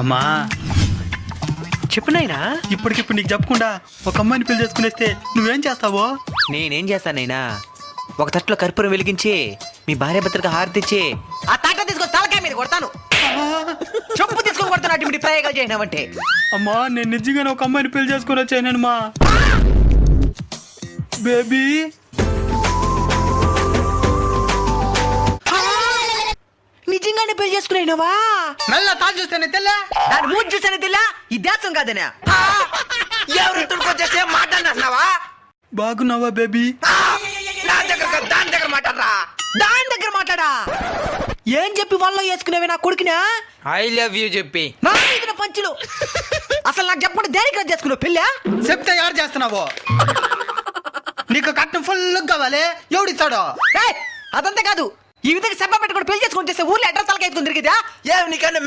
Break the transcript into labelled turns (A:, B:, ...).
A: అమ్మా
B: చెప్పు నాయనా.
A: ఇప్పటికిప్పుడు నీకు చెప్పకుండా ఒక అమ్మాయిని పెళ్లి చేసుకునేస్తే నువ్వేం చేస్తావో?
B: నేనేం చేస్తానైనా, ఒక తట్లో కర్పూరం వెలిగించి మీ భార్య భర్తలకు హారతి ఇచ్చి ఆ తాట తీసుకొని తలకాయ మీద కొడతాను. చెప్పు తీసుకొని కొడతాను. అటు ప్రయోగాలు చేయనావంటే.
A: అమ్మా నేను నిజంగానే ఒక అమ్మాయిని పెళ్లి చేసుకుని వచ్చానమ్మా. బేబీ
B: నిజంగానే పెళ్లి చేసుకున్నావా?
A: మెల్ల తాను చూస్తేనే తెల్ల
B: దాని మూడు చూసానే తెల్ల. ఈ దేశం కాదనా? ఎవరు తుడుకొచ్చేసే మాట్లాడినావా?
A: బాగున్నావా బేబీ?
B: నా దగ్గర కాదు, దాని దగ్గర మాట్లాడరా. దాని దగ్గర మాట్లాడా. ఏం చెప్పి వాళ్ళ వేసుకునేవి నా కొడుకునా?
C: ఐ లవ్ యూ చెప్పి
B: నా మీద పంచులు. అసలు నాకు చెప్పండి, దేనికి రద్దు చేసుకున్నావు పెళ్ళా?
A: చెప్తే ఎవరు చేస్తున్నావు? నీకు కట్నం ఫుల్ కావాలి, ఎవడిస్తాడు?
B: అదంతా కాదు, ఈ విధంగా సభ పెట్టుకుని పెళ్లి చేసుకుని చేస్తే ఊర్లో అడ్రస్ తలకెత్తుకుని తిరిగిదా?
C: ఏ నీకన్నా